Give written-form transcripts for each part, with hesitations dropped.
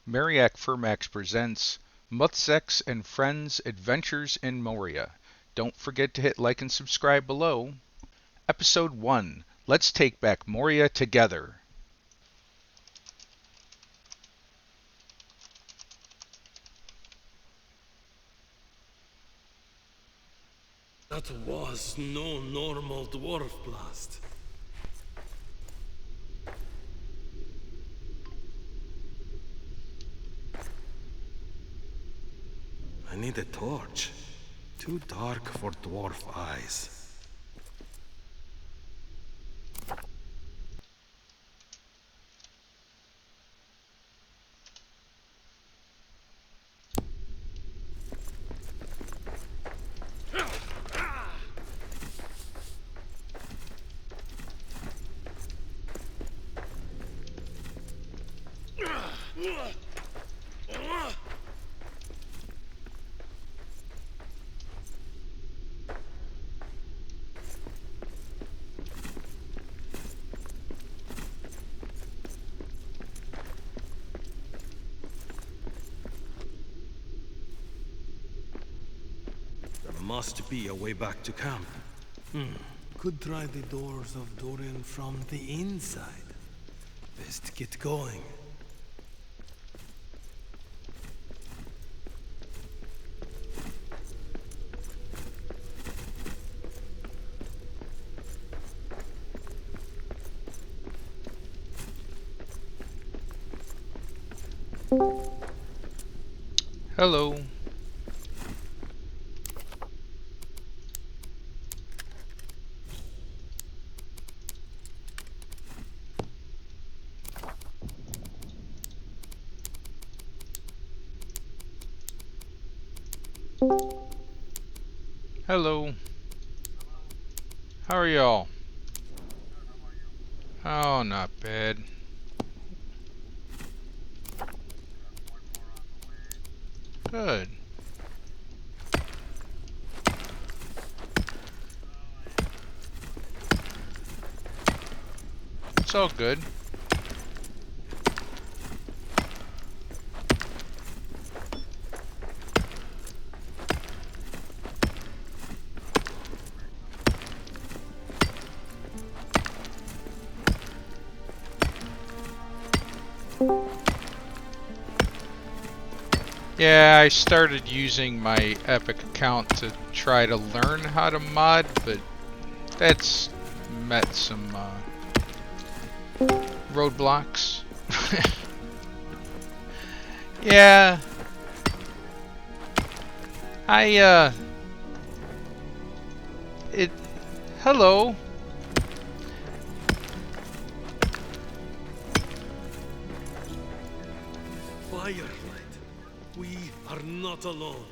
Mereak Firmaxe presents Muthzaks and Friends Adventures in Moria. Don't forget to hit like and subscribe below. Episode 1. Let's take back Moria together. That was no normal dwarf blast. I need a torch. Too dark for dwarf eyes. There must be a way back to camp. Could try the doors of Dorian from the inside. Best get going. Hello. Hello. How are y'all? Oh, not bad. Good. It's all good. Yeah, I started using my Epic account to try to learn how to mod, but that's met some roadblocks. Yeah, hello. Firelight. We are not alone.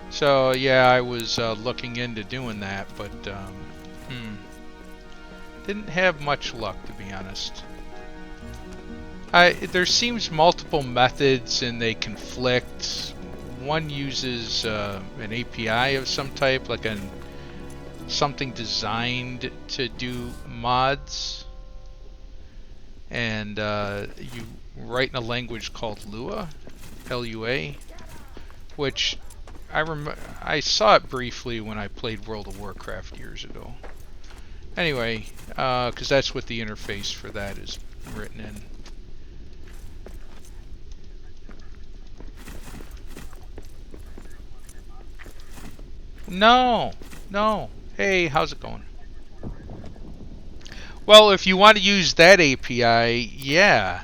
So yeah, I was looking into doing that, but didn't have much luck, to be honest. There seems multiple methods and they conflict. One uses an API of some type, like something designed to do mods, and you write in a language called Lua, L-U-A, which I saw it briefly when I played World of Warcraft years ago. Anyway, because that's what the interface for that is written in. No, no. Hey, how's it going? Well, if you want to use that API, yeah.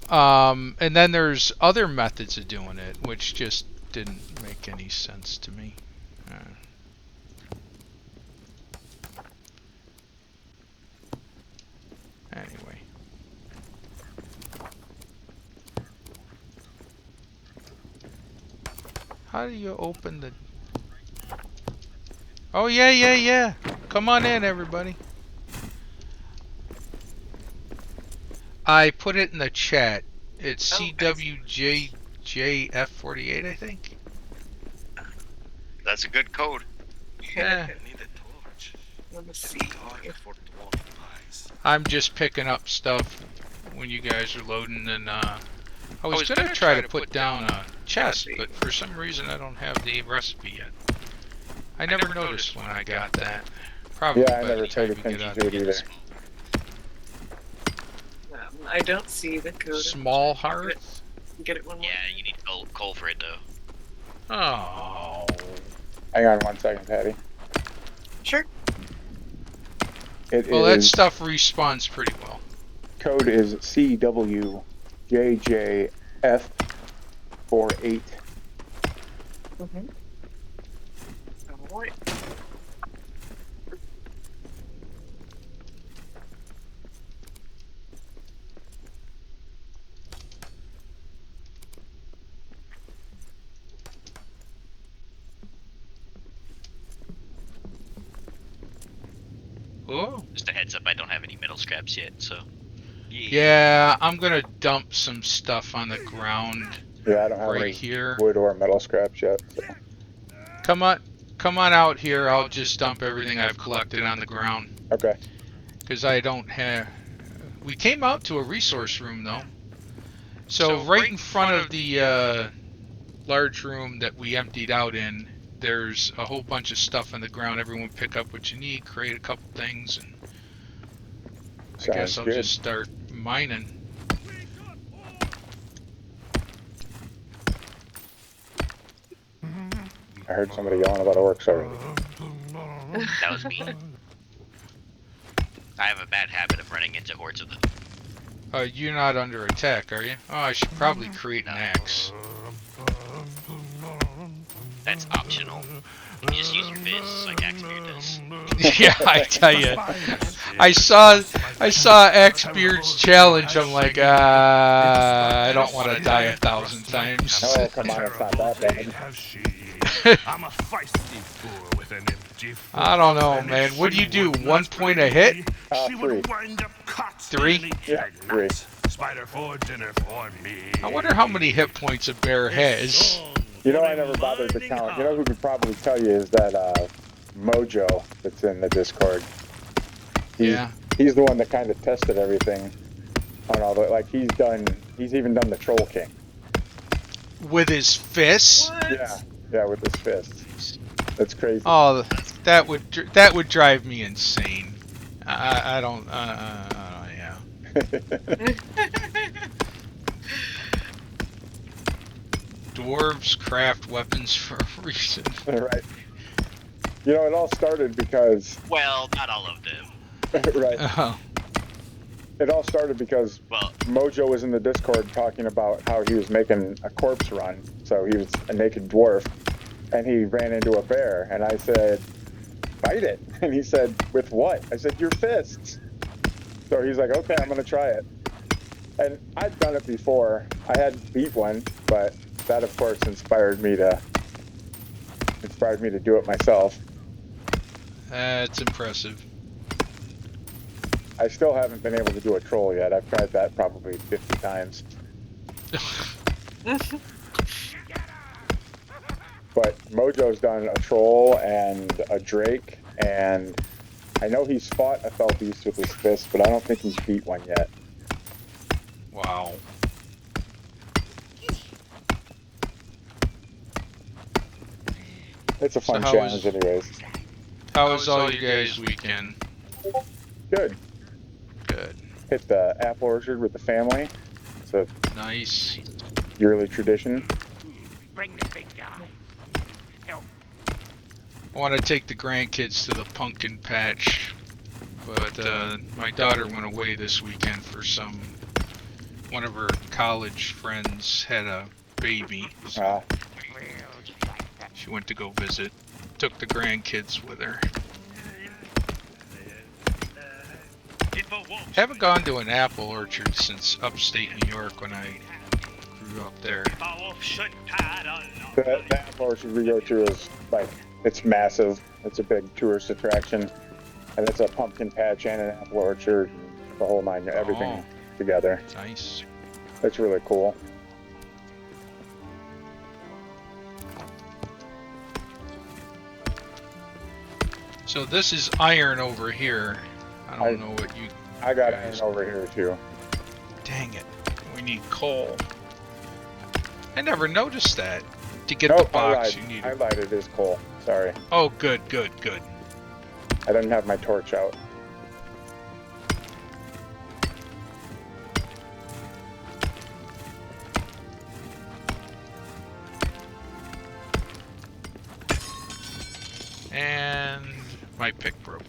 And then there's other methods of doing it, which just didn't make any sense to me. Anyway. How do you open the... Oh, yeah, yeah, yeah. Come on in, everybody. I put it in the chat. It's CWJJF48, I think. That's a good code. Eh, I need a torch. Let me It's see. dark for dwarf eyes. I'm just picking up stuff when you guys are loading, and I was gonna try to put down a chest, but for some reason I don't have the recipe yet. I never noticed when I got that. Probably Yeah, I by never the time paid you get attention out to it of either. I don't see the code. Small hearth. Get it one more. Yeah, you need coal for it though. Oh. Hang on 1 second, Patty. Sure. It Well, that is stuff respawns pretty well. code is CWJJF48. Mm-hmm. Alright. Oh. Just a heads up, I don't have any metal scraps yet, so. Yeah, I'm gonna dump some stuff on the ground Yeah, I don't have right any here. wood or metal scraps yet. So. Come on out here. I'll just dump everything I've collected on the ground. Okay. Because I don't have... We came out to a resource room, though. So right in front of the large room that we emptied out in, there's a whole bunch of stuff on the ground. Everyone pick up what you need, create a couple things, and I guess I'll just start mining. I heard somebody yelling about orcs already. That was me. I have a bad habit of running into hordes of them. You're not under attack, are you? Oh, I should probably create an axe. That's optional. You just use your fists like Axebeard does. Yeah, I tell you. I saw Axebeard's challenge. I'm like, I don't want to die 1,000 times. Oh, come on, it's not that bad. I'm a feisty fool with an empty foot. I don't know, man. What do you do? 1 point a hit? She 3. would wind up caught 3? Yeah, 3. Spider for dinner for me. I wonder how many hit points a bear has. You know, I never bothered to count. You know who could probably tell you is that Mojo that's in the Discord. He's the one that kind of tested everything on all the, like, he's even done the Troll King. With his fists? What? Yeah, with his fists. That's crazy. Oh, that would drive me insane. I don't. Yeah. Dwarves craft weapons for a reason. Right. You know, it all started because. Well, not all of them. Right. Oh. It all started because Mojo was in the Discord talking about how he was making a corpse run. So he was a naked dwarf, and he ran into a bear, and I said, "Fight it." And he said, "With what?" I said, "Your fists." So he's like, "Okay, I'm gonna try it." And I'd done it before. I hadn't beat one, but that, of course, inspired me to do it myself. That's impressive. I still haven't been able to do a troll yet. I've tried that probably 50 times. But Mojo's done a troll and a drake, and I know he's fought a fell beast with his fist, but I don't think he's beat one yet. Wow. It's a fun challenge anyways. How was all you guys' weekend? Good. Good. Hit the apple orchard with the family. It's a nice yearly tradition. Bring the big guy. Help. I want to take the grandkids to the pumpkin patch, but my daughter went away this weekend for one of her college friends had a baby, so she went to go visit. Took the grandkids with her. Haven't gone to an apple orchard since upstate New York when I grew up there. The apple orchard we go to is like, it's massive. It's a big tourist attraction, and it's a pumpkin patch and an apple orchard, the whole nine, everything together. Nice. It's really cool. So this is iron over here. I don't know what you... I got guys- iron over here too. Dang it. We need coal. I never noticed that. To get Nope, the box, I you need... lied. It is coal. Sorry, Oh, good, good, good. I didn't have my torch out. And my pick broke.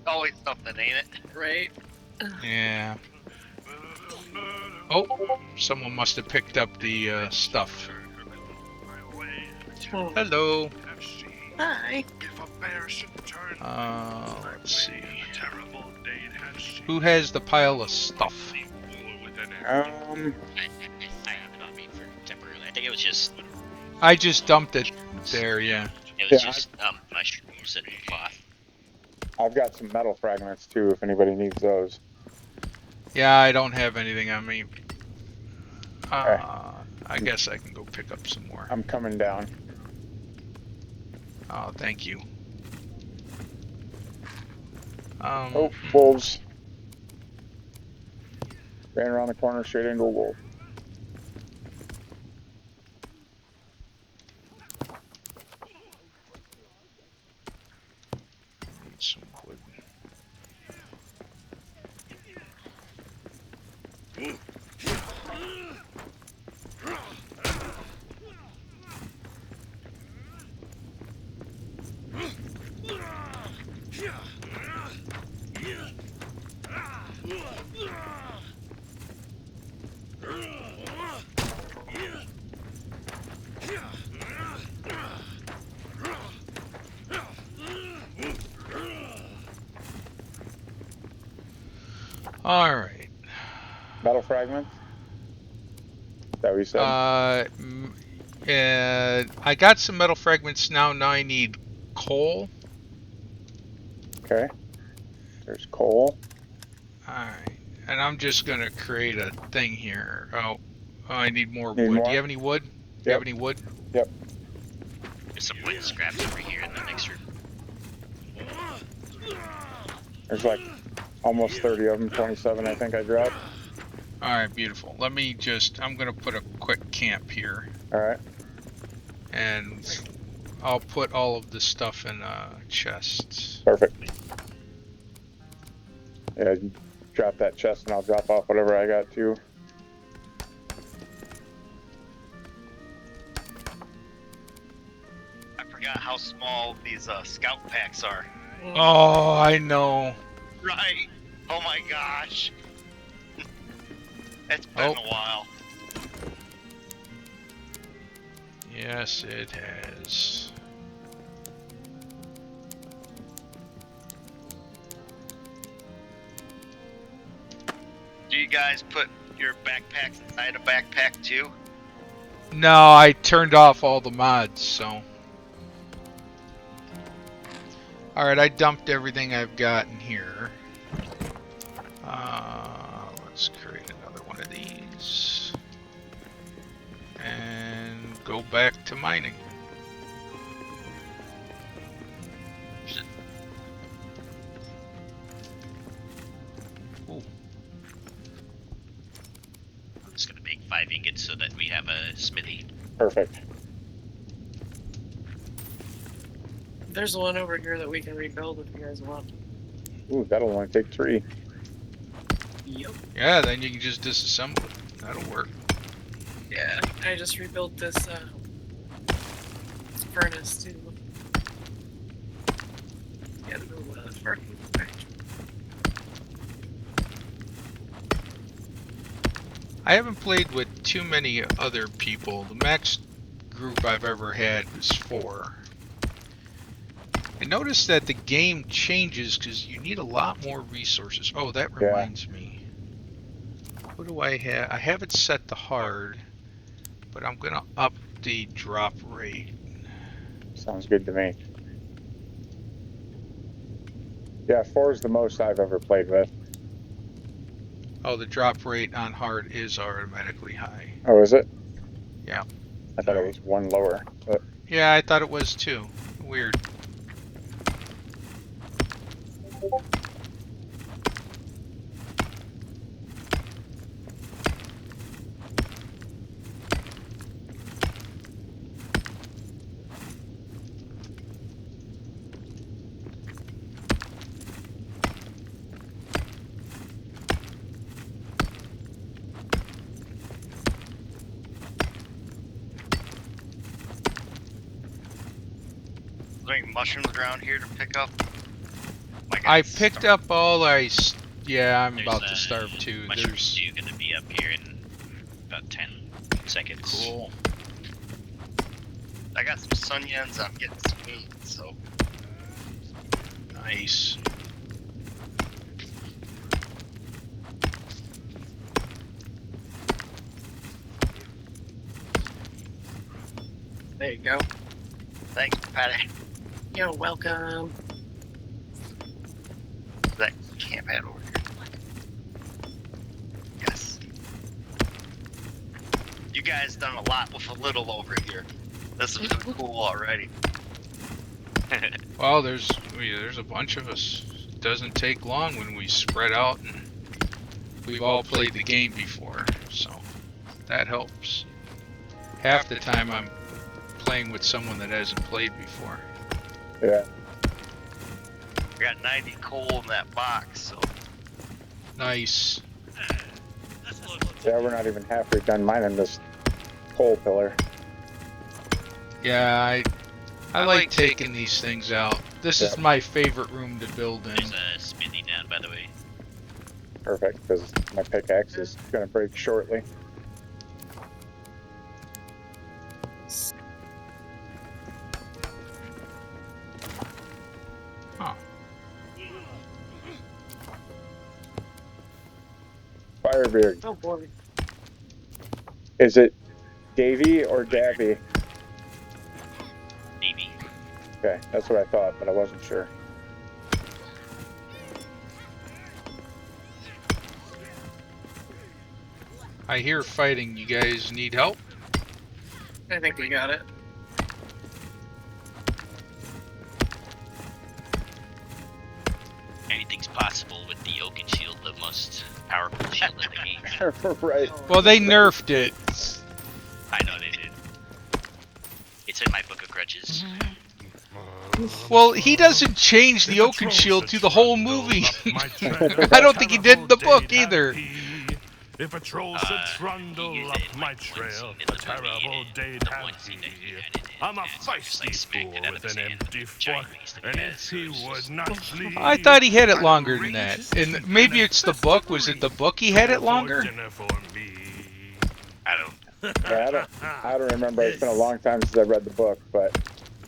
Always something, ain't it? Right. Yeah. Oh, someone must have picked up the stuff. Oh. Hello. Hi. Let's see. Who has the pile of stuff? I have it on me for temporarily. I think it was just I just dumped it there, yeah. mushrooms and cloth. I've got some metal fragments too, if anybody needs those. Yeah, I don't have anything on me. I guess I can go pick up some more. I'm coming down. Oh, thank you. Oh, wolves. Ran around the corner straight into a wolf. Need some wood. All right. Metal fragments? Is that what you said? I got some metal fragments now. Now I need coal. Okay. There's coal. Alright. And I'm just going to create a thing here. Oh, I need more Need wood. more? Do you have any wood? Do you have any wood? Yep. There's some wood scraps over here in the next room. There's like almost 30 of them. 27, I think I dropped. Alright, beautiful. Let me just... I'm going to put a quick camp here. Alright. And I'll put all of the stuff in chests. Perfect. Yeah, you drop that chest and I'll drop off whatever I got too. I forgot how small these scout packs are. Oh, I know. Right. Oh my gosh. It's been a while. Yes, it has. Do you guys put your backpacks inside a backpack too? No, I turned off all the mods, so... Alright, I dumped everything I've got in here. Let's create another one of these. And go back to mining. Ooh. I'm just gonna make 5 ingots so that we have a smithy. Perfect. There's one over here that we can rebuild if you guys want. Ooh, that'll only take 3. Yep. Yeah, then you can just disassemble it. That'll work. Yeah, I just rebuilt this furnace too. Yeah, the furnace. I haven't played with too many other people. The max group I've ever had was 4. I noticed that the game changes because you need a lot more resources. Oh, that reminds me. What do I have? I have it set to hard, but I'm going to up the drop rate. Sounds good to me. Yeah, 4 is the most I've ever played with. Oh, the drop rate on hard is automatically high. Oh, is it? Yeah. I thought it was 1 lower. But Yeah, I thought it was too. Weird. Are there any mushrooms around here to pick up? My I guy's picked starving. up all yeah, I'm There's, about to starve too. Mushroom There's stew gonna be up here in about 10 seconds. cool. I got some Sunyans. I'm getting some meat, so Nice. There you go. thanks, Patty. You're welcome. That camp head over here. Yes. You guys done a lot with a little over here. This is cool already. Well, there's a bunch of us. It doesn't take long when we spread out, and we've all played the game before, so that helps. Half the time I'm playing with someone that hasn't played before. Yeah. I got 90 coal in that box, so Nice. Yeah, we're not even halfway done mining this coal pillar. Yeah, I like taking these things out. This is my favorite room to build in. There's a smithy down, by the way. Perfect, because my pickaxe is going to break shortly. Huh. Firebeard. Oh boy. Is it Davy or Davy? Maybe. Okay, that's what I thought, but I wasn't sure. I hear fighting. You guys need help? I think we got it. Anything's possible with the Oaken Shield, the most powerful shield in the game. Right. Well, they nerfed it. I know they did. It's in my book of grudges. Well, he doesn't change the Oaken Shield through the whole movie. I don't think he did in the book either. If a troll should trundle up my trail, a terrible day'd have he. I'm a feisty fool with an empty fork, and if he would not flee... I thought he had it longer than that. And maybe it's the book. Was it the book he had it longer? I don't. Yeah, I don't remember. It's been a long time since I read the book, but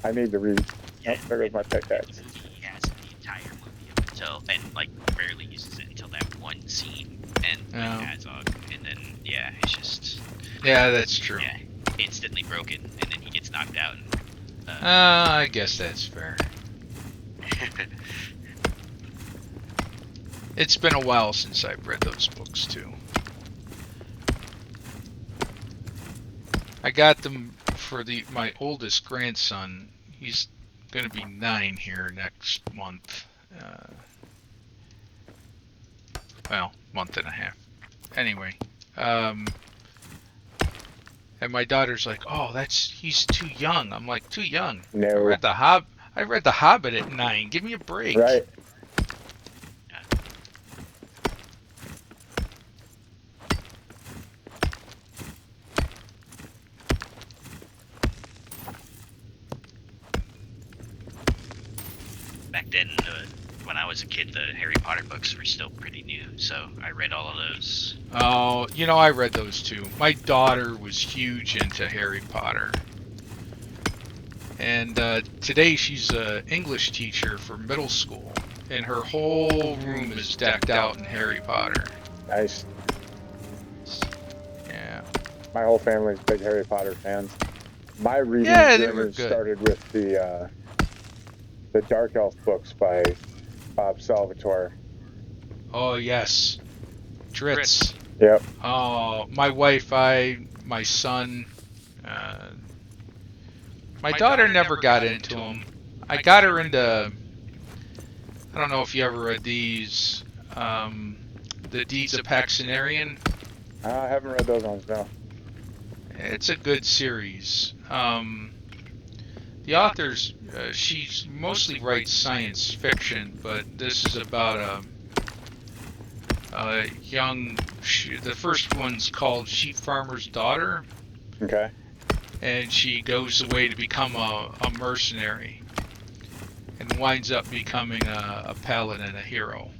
I need to read. Oh, there goes my pickaxe. He has the entire movie of himself, and like barely uses it until that one scene, and Azog, and then yeah, it's just Yeah, that's true. yeah, instantly broken, and then he gets knocked out. And, I guess that's fair. It's been a while since I've read those books too. I got them for my oldest grandson. He's going to be 9 here next month. Well, month and a half. Anyway, and my daughter's like, "Oh, he's too young." I'm like, "Too young? No. I read the Hobbit at 9. Give me a break." Right. back then, when I was a kid, the Harry Potter books were still pretty new, so I read all of those. Oh, I read those too. My daughter was huge into Harry Potter. And today she's an English teacher for middle school, and her whole room is decked out in Harry Potter. Nice. Yeah. My whole family's big Harry Potter fans. My reading journey started with the Dark Elf books by Bob Salvatore. Oh yes, Dritz. Yep. Oh, my wife, my son, My daughter never got into them. I got her into, I don't know if you ever read these, the Deeds of Paxenarian. I haven't read those ones, no. It's a good series. The author's, she mostly writes science fiction, but this is about a young, the first one's called Sheep Farmer's Daughter. Okay. And she goes away to become a mercenary and winds up becoming a paladin, a hero.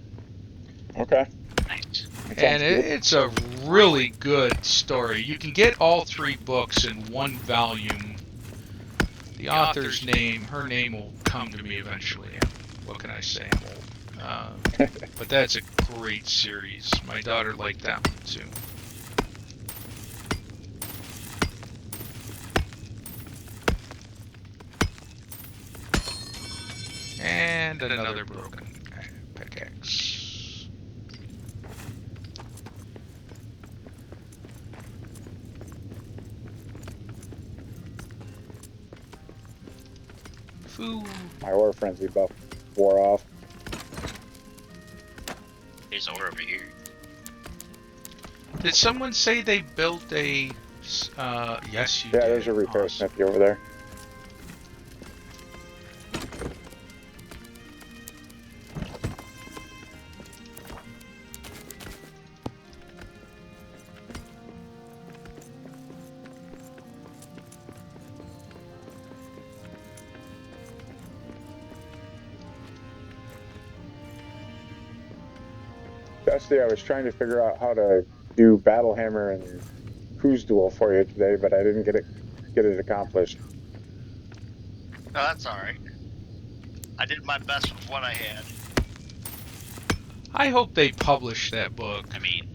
Okay. Nice. And it's a really good story. You can get all 3 books in one volume. The author's name, her name will come to me eventually. What can I say? I'm old. But that's a great series. My daughter liked that one too. And another broken pickaxe. Food. My Aura Frenzy buff wore off. There's ore over here. Did someone say they built a... yes, you did. Yeah, there's a repair smithy over there. Dusty, I was trying to figure out how to do Balhamr and TurugShurzul for you today, but I didn't get it accomplished. No, that's alright. I did my best with what I had. I hope they publish that book. I mean,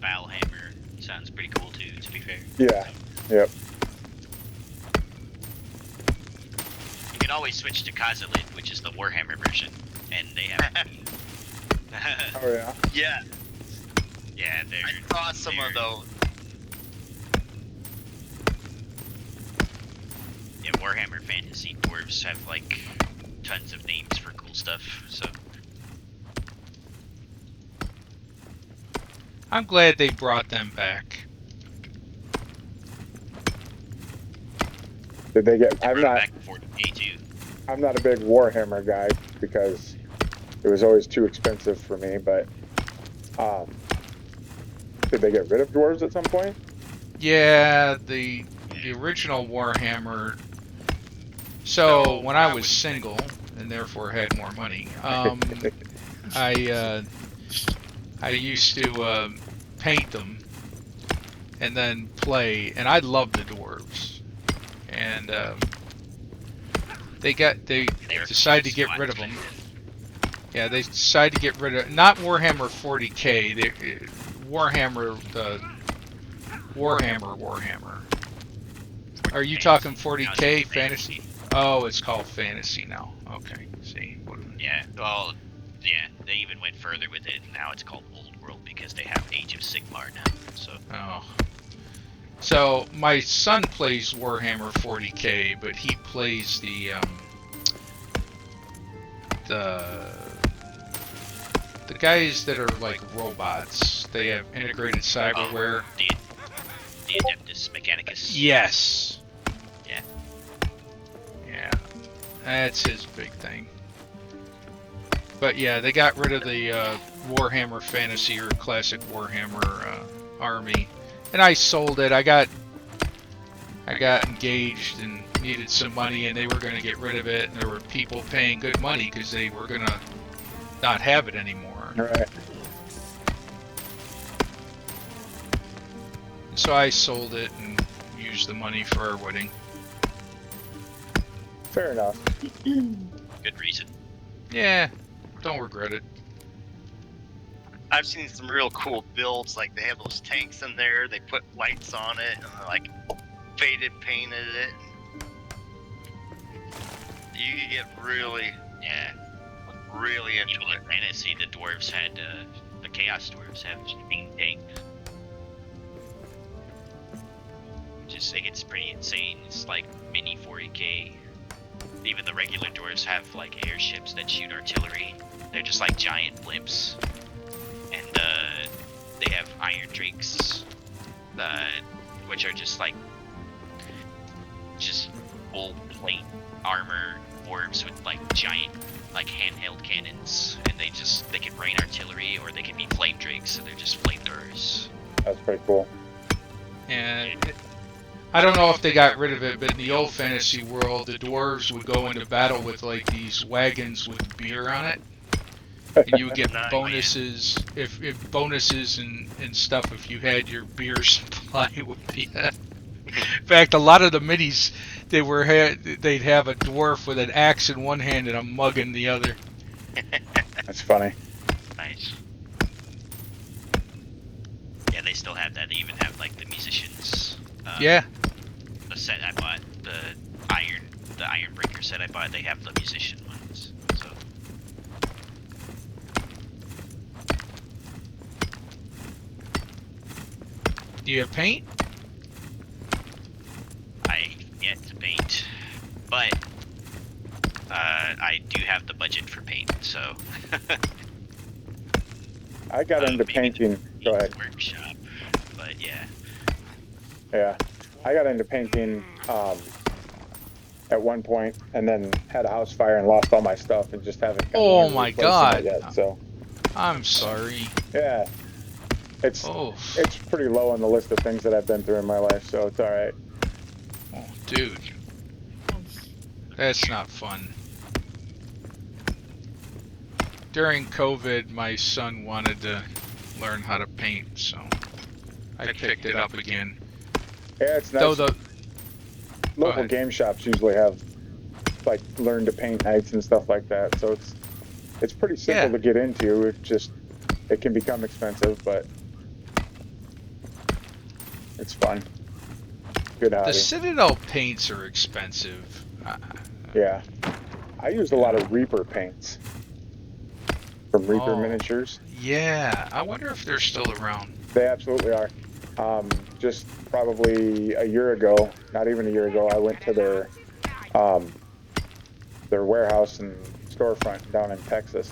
Balhamr sounds pretty cool too, to be fair. Yeah, yep. You can always switch to Khazalid, which is the Warhammer version, and they have... Oh, yeah? Yeah. Yeah, I saw some of those. Yeah, Warhammer Fantasy dwarves have, like, tons of names for cool stuff, so... I'm glad they brought them back. Did they get... I'm not... Back in 40K too. I'm not a big Warhammer guy because it was always too expensive for me, but did they get rid of dwarves at some point? Yeah, the original Warhammer. So when I was single and therefore had more money, I used to paint them and then play, and I loved the dwarves, and they decided to get rid of them. Yeah, they decided to get rid of, not Warhammer 40K, Warhammer, the Warhammer. Are you talking 40K fantasy? Oh, it's called fantasy now. Okay, see. Yeah, well, yeah, they even went further with it, and now it's called Old World because they have Age of Sigmar now, so... Oh. So, my son plays Warhammer 40K, but he plays the guys that are like robots. They have integrated cyberware. The Adeptus Mechanicus. Yes. Yeah. Yeah. That's his big thing. But yeah, they got rid of the Warhammer Fantasy or Classic Warhammer army, and I sold it. I got engaged and needed some money, and they were going to get rid of it, and there were people paying good money because they were going to not have it anymore. Right. So I sold it and used the money for our wedding. Fair enough. Good reason. Yeah, don't regret it. I've seen some real cool builds, like they have those tanks in there, they put lights on it, and they like faded painted it. You can get really into Even it. in Fantasy, the dwarves had, the Chaos dwarves have steam tanks. Which it gets pretty insane. It's like mini 40k. Even the regular dwarves have like airships that shoot artillery. They're just like giant blimps, and they have iron drakes, which are just full plate armor dwarves with like giant like handheld cannons, and they can rain artillery or they can be flame drakes, so they're just flamethrowers. That's pretty cool. And I don't know if they got rid of it, but in the old fantasy world, the dwarves would go into battle with like these wagons with beer on it, and you would get bonuses if bonuses and stuff if you had your beer supply with you. In fact, a lot of the minis they'd have a dwarf with an axe in one hand and a mug in the other. That's funny. Nice. Yeah, they still have that. They even have like the musicians. Yeah. The set I bought, the Iron Breaker set I bought, they have the musician ones. So. Do you have paint? I yet to paint, but I do have the budget for paint, so. I got into painting. Go ahead. Workshop, but yeah. Yeah, I got into painting at one point, and then had a house fire and lost all my stuff, and just haven't. Oh my God! Yet, so. I'm sorry. Yeah, it's pretty low on the list of things that I've been through in my life, so it's all right. Oh, dude, that's not fun. During COVID, my son wanted to learn how to paint, so I picked it up again. Yeah, it's nice. Though the local game shops usually have like learn to paint nights and stuff like that, so it's pretty simple to get into. It can become expensive, but it's fun. Good hobby. The Citadel paints are expensive. Yeah, I used a lot of Reaper paints from Reaper Miniatures. Yeah, I wonder if they're still around. They absolutely are. Just probably a year ago, not even a year ago, I went to their warehouse and storefront down in Texas.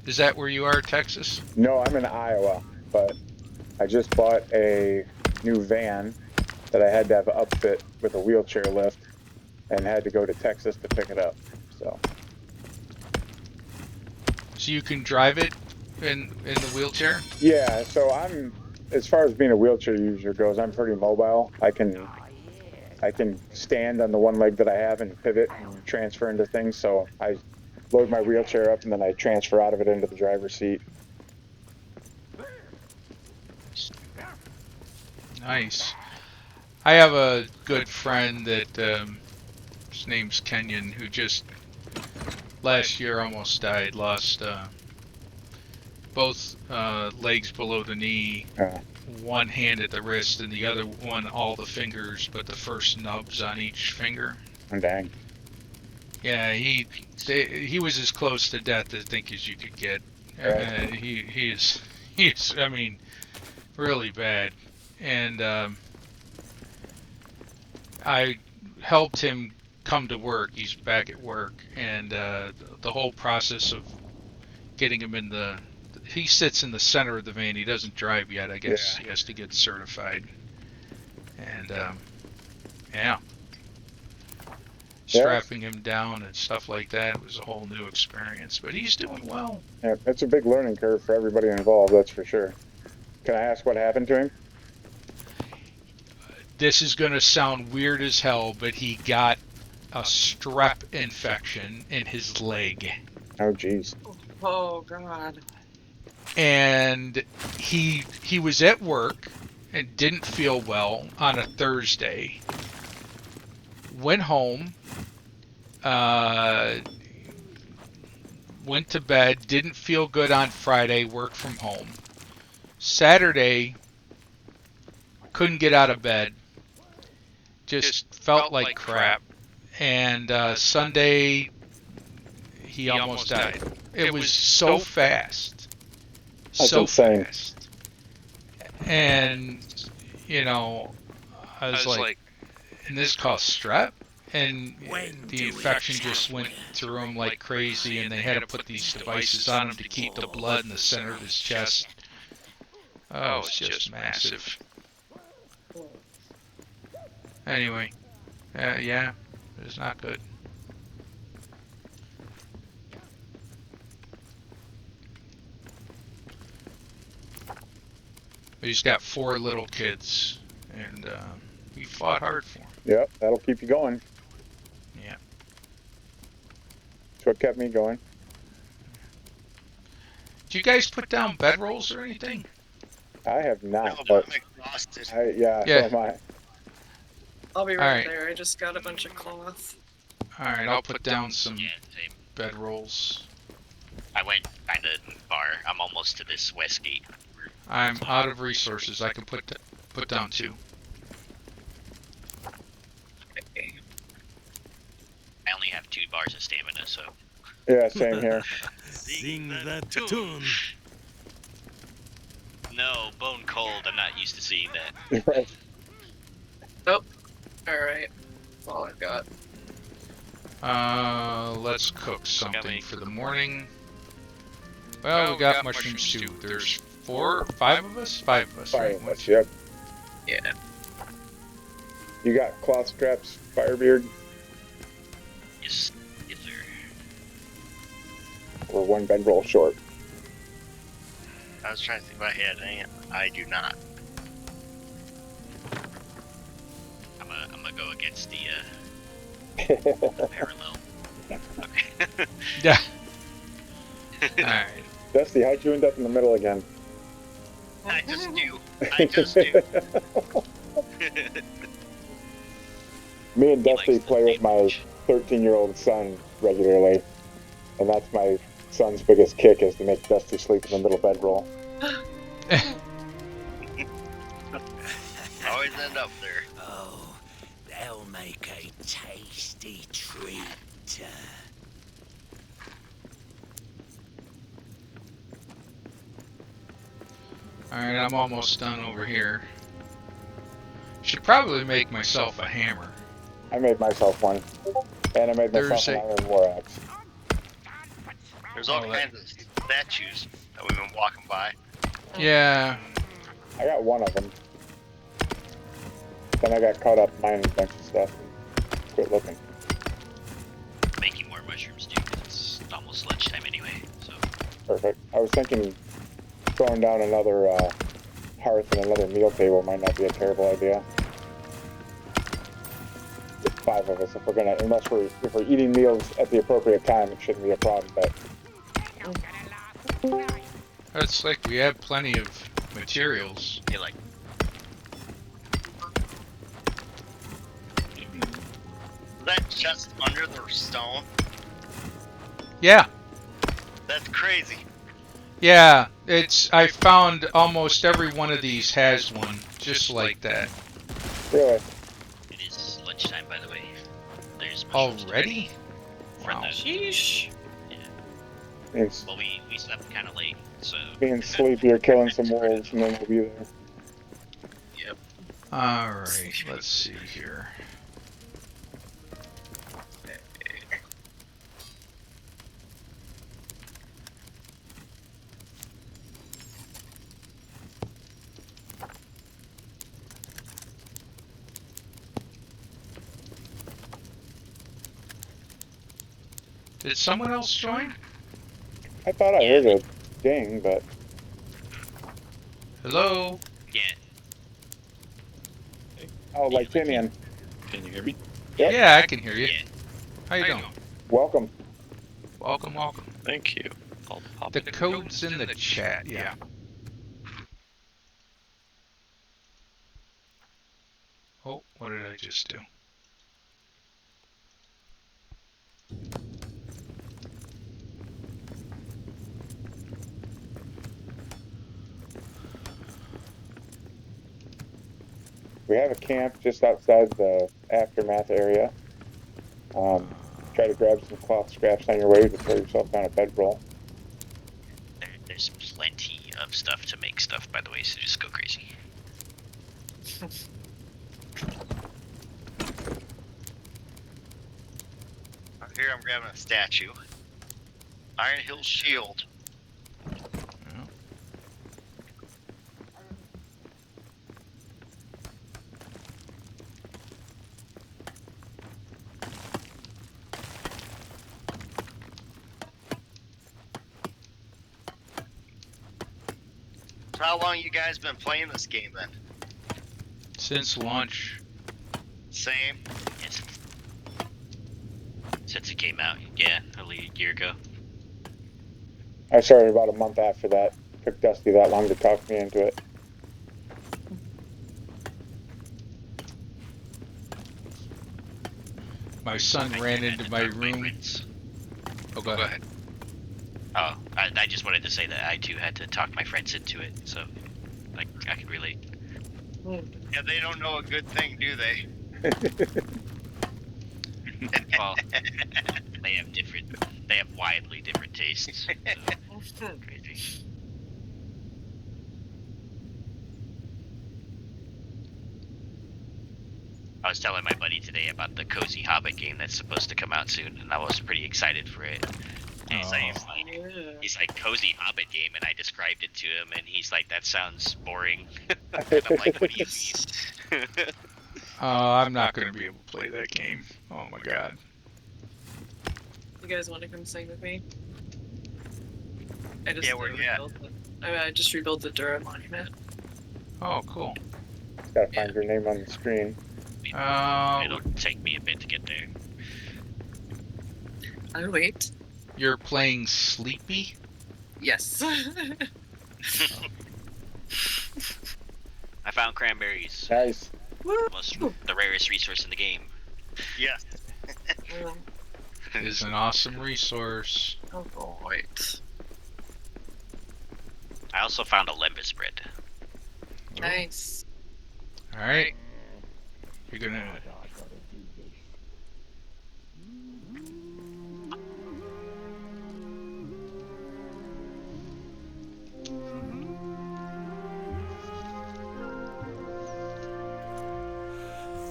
Is that where you are, Texas? No, I'm in Iowa, but I just bought a new van that I had to have upfit with a wheelchair lift, and had to go to Texas to pick it up. So you can drive it in the wheelchair? Yeah, so as far as being a wheelchair user goes, I'm pretty mobile. I can stand on the one leg that I have and pivot and transfer into things. So I load my wheelchair up and then I transfer out of it into the driver's seat. Nice. I have a good friend that his name's Kenyon, who just last year almost died. Lost both legs below the knee, one hand at the wrist, and the other one all the fingers, but the first nubs on each finger. Oh, dang. Yeah, he was as close to death, I think, as you could get. He's I mean, really bad. And I helped him come to work. He's back at work, and the whole process of getting him in he sits in the center of the van. He doesn't drive yet. I guess he has to get certified. And strapping him down and stuff like that was a whole new experience. But he's doing well. Yeah, it's a big learning curve for everybody involved, that's for sure. Can I ask what happened to him? This is going to sound weird as hell, but he got a strep infection in his leg. Oh, jeez. Oh, God. And he was at work and didn't feel well on a Thursday. Went home, went to bed, didn't feel good on Friday, worked from home. Saturday, couldn't get out of bed, just felt like crap. And Sunday, he almost died. It was so fast. That's so insane. fast. And, you know, I was like, and this caused strep? And the infection just went through him like crazy, and they had to put these devices on him to keep the blood in the center of his chest. Oh, it's just massive. Anyway, yeah, it was not good. He's got 4 little kids, and he fought hard for them. Yep, that'll keep you going. Yeah. That's what kept me going. Do you guys put down bedrolls or anything? I have not, No, but I'm exhausted. yeah, Yeah. so am I. I'll be right Alright. there. I just got a bunch of cloth. Alright, I'll put down some Yeah, same. bedrolls. I went kinda far. I'm almost to this west gate. I'm out of resources. I can put down 2. I only have 2 bars of stamina, so. Yeah, same here. Sing that tune. No, bone cold. I'm not used to seeing that. Right. Alright. That's all I've got. Let's cook something for the morning. Well, we got mushroom stew. There's 5 of us? 5 of us, right? 5 of us, yep. Yeah. You got cloth straps, Firebeard? Yes, yes, sir. We're 1 bedroll short. I was trying to think if I had any. I do not. I'm gonna go against the parallel. Okay. Yeah. Alright. Dusty, how'd you end up in the middle again? I just do. I just do. Me and He Dusty likes the play with my 13-year-old son regularly, and that's my son's biggest kick, is to make Dusty sleep in the middle bedroll. Always end up there. Oh, they'll make a tasty treat. Alright, I'm almost done over here. Should probably make myself a hammer. I made myself one, and I made myself an iron war axe. There's all Oh, kinds of statues that we've been walking by. Yeah. I got 1 of them. Then I got caught up mining a bunch of stuff and quit looking. Making more mushrooms too, 'cause it's almost lunchtime anyway. So. Perfect. I was thinking throwing down another hearth and another meal table might not be a terrible idea. With 5 of us, if we're eating meals at the appropriate time, it shouldn't be a problem. But It's like we have plenty of materials. You're like, Is that just under the stone? Yeah. That's crazy. Yeah. I found almost every one of these has one just like that. really, it is lunchtime, by the way. There's mushrooms Already? from Wow. the. Sheesh. means Well, we slept kind of late, so. being sleepy or killing some wolves, and then we'll be there. Alright, let's see here. Did someone else join? I thought I heard a ding, but Hello? Yeah. oh, like Tinian. Can you hear me? Yep. Yeah, I can hear you. Yeah. How you doing? Welcome. Welcome, welcome. Thank you. I'll pop The it in. code's in the chat, yeah. Oh, what did I just do? We have a camp just outside the aftermath area. Try to grab some cloth scraps on your way to throw yourself down a bedroll. There's plenty of stuff to make stuff, by the way, so just go crazy. Here I'm grabbing a statue. Iron Hill Shield. How long you guys been playing this game then? Since launch. Same. Yes. Since it came out, yeah, only a year ago. I started about a month after that. Took Dusty that long to talk me into it. My son ran into my room. Oh, go ahead. Oh, I just wanted to say that I too had to talk my friends into it, so like I could relate. Yeah, they don't know a good thing, do they? Well, they have widely different tastes. So. Crazy. I was telling my buddy today about the Cozy Hobbit game that's supposed to come out soon, and I was pretty excited for it. And he's like, Cozy Hobbit game, and I described it to him, and he's like, that sounds boring. And I'm like, what do you mean? I'm not going to be able to play that game. Oh my god. You guys want to come sing with me? I just rebuilt the Dura monument. Oh, cool. Gotta find your name on the screen. It'll take me a bit to get there. I'll wait. You're playing Sleepy? Yes. I found cranberries. Nice. Almost the rarest resource in the game. Yes. It is an awesome resource. Oh, wait. I also found a lembas bread. Nice. Alright. You're gonna...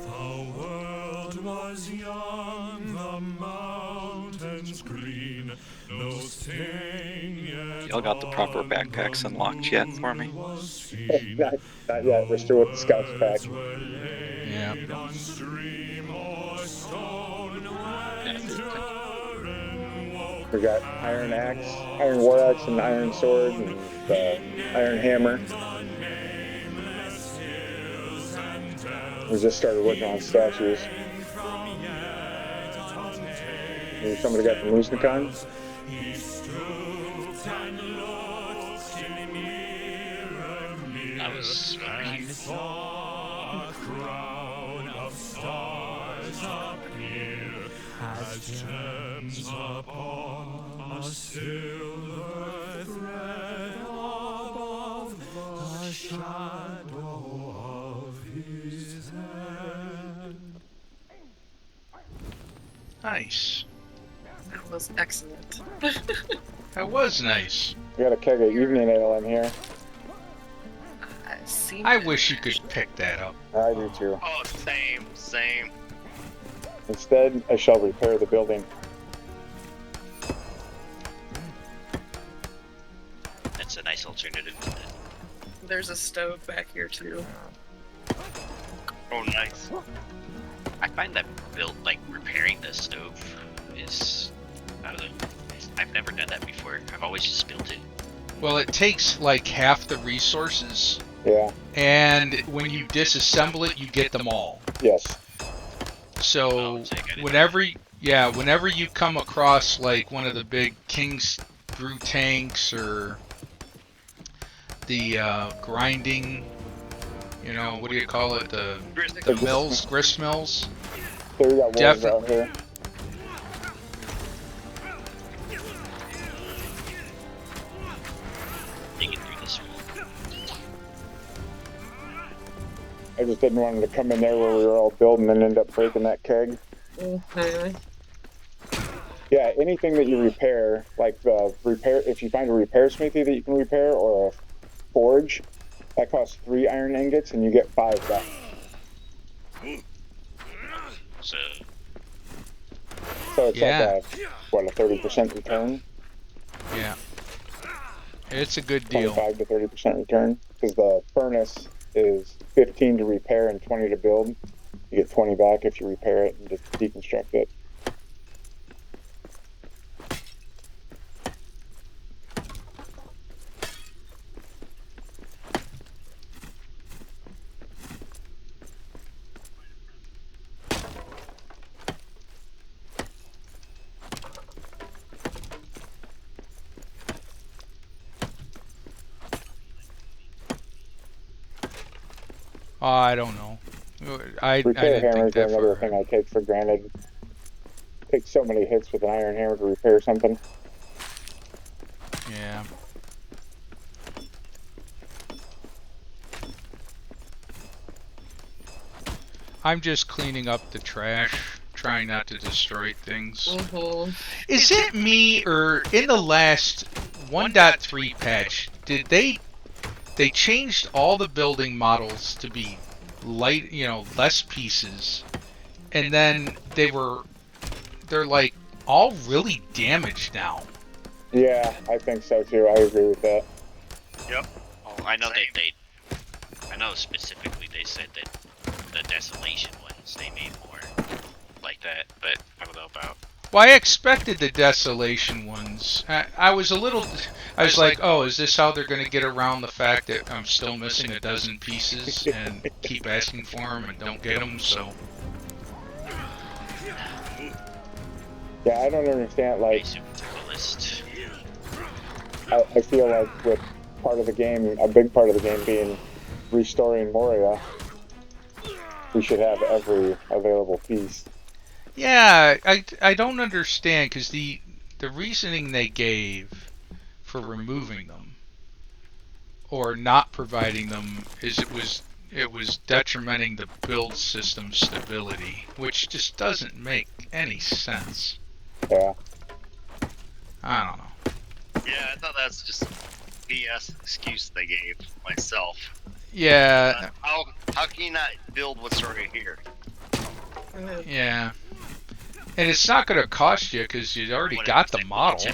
The world was young, the mountains green, no sting yet. Y'all got the proper backpacks unlocked yet for me? Not yet. We're still with the scouts pack. Yeah. We got iron axe, iron war axe, and iron sword, and the iron hammer. We just started working on statues. Maybe somebody got the Musnikon? I was as gems upon a silver thread above the shadow of his head. Nice. That was excellent. That was nice. We got a keg of evening ale in here. I wish you could pick that up. I do too. Oh, same. Instead, I shall repair the building. That's a nice alternative. There's a stove back here too. Oh, nice. I find that repairing the stove is, I don't know, I've never done that before. I've always just built it. Well, it takes like half the resources. Yeah. And when you disassemble it, you get them all. Yes. So whenever you come across like one of the big King's Brew tanks or the grinding, what do you call it? The mills, grist mills. So we got wolves out here. Digging through this room. I just didn't want them to come in there where we were all building and end up breaking that keg. Mm-hmm. Yeah, anything that you repair, like if you find a repair smithy that you can repair, or forge, that costs 3 iron ingots, and you get 5 back. So it's like a 30% return? Yeah. It's a good deal. 25 to 30% return, because the furnace is 15 to repair and 20 to build. You get 20 back if you repair it and just deconstruct it. I don't know. I Repair didn't hammers think are that another far. thing I take for granted. Take so many hits with an iron hammer to repair something. Yeah. I'm just cleaning up the trash, trying not to destroy things. Is it me, or in the last 1.3 patch, did they changed all the building models to be light, less pieces, and then they're like all really damaged now. Yeah, I think so too. I agree with that. Yep. Oh, I know I know specifically they said that the Desolation ones, they made more like that, but I don't know about... Well, I expected the Desolation ones. I was like, oh, is this how they're going to get around the fact that I'm still missing a dozen pieces and keep asking for them and don't get them, so... Yeah, I don't understand, like... I feel like with part of the game, a big part of the game being restoring Moria, we should have every available piece. Yeah, I don't understand, because the reasoning they gave for removing them or not providing them is it was detrimenting the build system stability, which just doesn't make any sense. Yeah. I don't know. Yeah, I thought that's just a BS excuse they gave myself. Yeah. How can you not build what's already here? Yeah. And it's not going to cost you because you already got the model.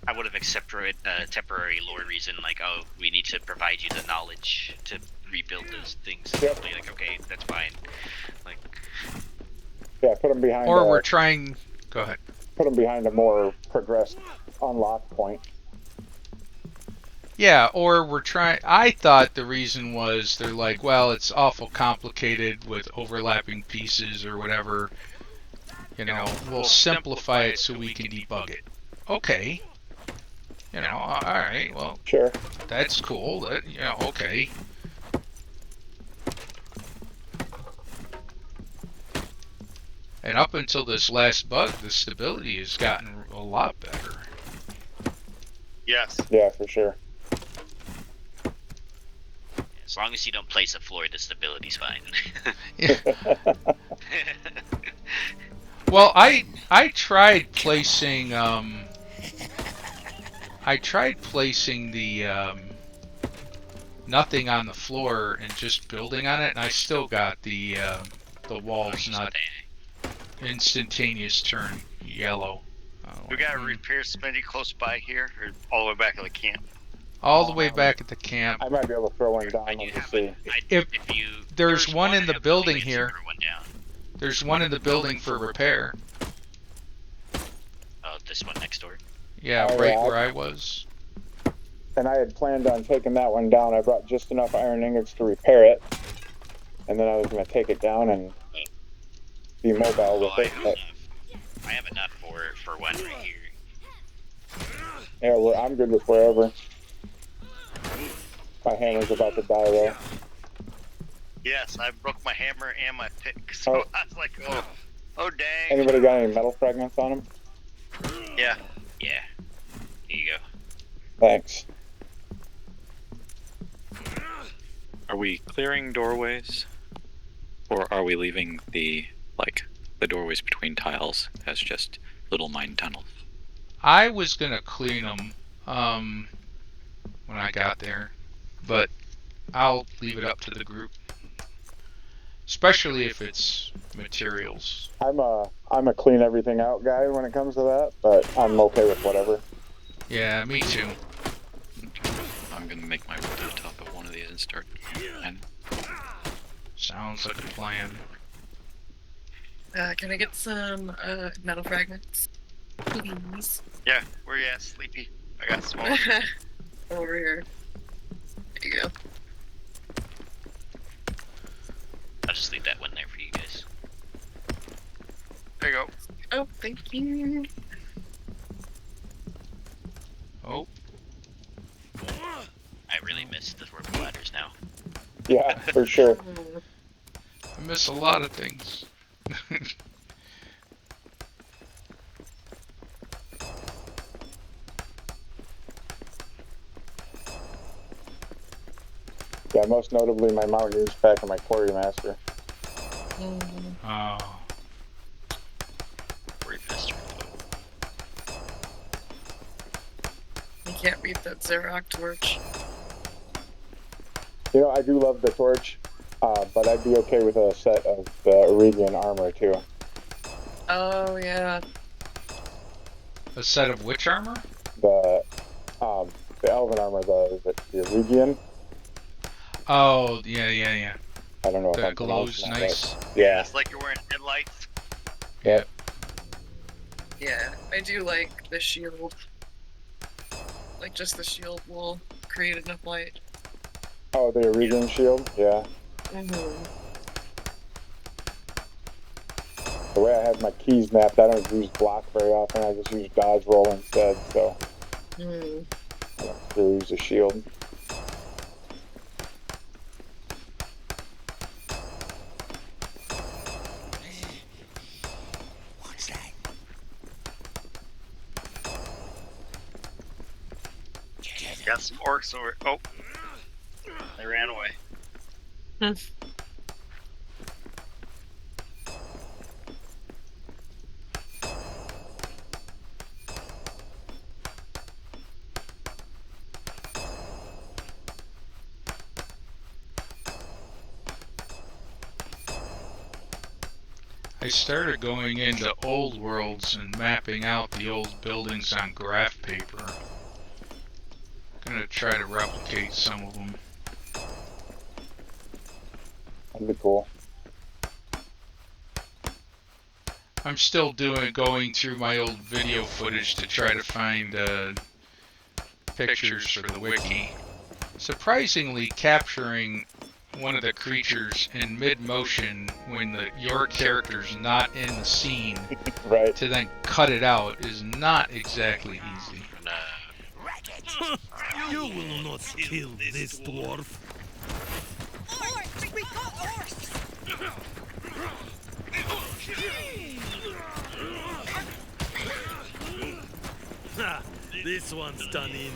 I would have accepted a temporary lore reason, like, oh, we need to provide you the knowledge to rebuild those things. Yep. Like, okay, that's fine. Like, yeah, put them behind. Or we're trying. Go ahead. Put them behind a more progressed unlock point. Yeah, or we're trying. I thought the reason was they're like, well, it's awful complicated with overlapping pieces or whatever. We'll simplify it so we can debug it. Okay. All right. Well, sure. That's cool. Okay. And up until this last bug, the stability has gotten a lot better. Yes. Yeah, for sure. as long as you don't place a floor, the stability's fine. Well, I tried placing the nothing on the floor and just building on it, and I still got the walls not instantaneous turn yellow. We got a repair Smitty close by here, or all the way back at the camp? All the way back at the camp. I might be able to throw one down. Let me see. If there's one in the building here. There's one in the building for repair. Oh, this one next door? Yeah, right where I was. And I had planned on taking that one down. I brought just enough iron ingots to repair it. And then I was going to take it down and be mobile with it. But... I have enough for one right here. Yeah, I'm good with wherever. My hammer's about to die though. Yes, I broke my hammer and my pick, so I was like, oh dang. Anybody got any metal fragments on them? Yeah. Yeah. Here you go. Thanks. Are we clearing doorways? Or are we leaving the doorways between tiles as just little mine tunnels? I was gonna clean them. when I got there, but I'll leave it up to the group, especially if it's materials. I'm a clean everything out guy when it comes to that, but I'm okay with whatever. Yeah, me too. I'm gonna make my way to the top of one of these and start. And Sounds like a plan. Can I get some metal fragments? Please. Yeah, where you at, Sleepy? I got some. Over here. There you go. I'll just leave that one there for you guys. There you go. Oh, thank you. Oh, I really miss the rope ladders now. Yeah, for sure. I miss a lot of things. Yeah, most notably my Mountaineers pack and my Quarry Master. Oh. Very faster. You can't beat that Xerox torch. You know, I do love the torch, but I'd be okay with a set of the Arabian armor too. Oh, yeah. A set of which armor? The Elven armor, the Arabian. Oh, yeah. I don't know if The I'm glow's pronouncing that nice. right. Yeah. It's like you're wearing headlights. Yep. Yeah, I do like the shield. Like, just the shield will create enough light. Oh, the Arabian shield. Yeah. Mm-hmm. The way I have my keys mapped, I don't use block very often. I just use dodge roll instead. So I don't really use a shield. What's that? Got some orcs over. Oh, they ran away. I started going into old worlds and mapping out the old buildings on graph paper. Gonna try to replicate some of them. That'd be cool. I'm still going through my old video footage to try to find pictures for the wiki. Surprisingly, capturing one of the creatures in mid-motion when your character's not in the scene Right. to then cut it out is not exactly easy. You will not kill this dwarf. Orcs! We got orcs! Ha! This one's done in.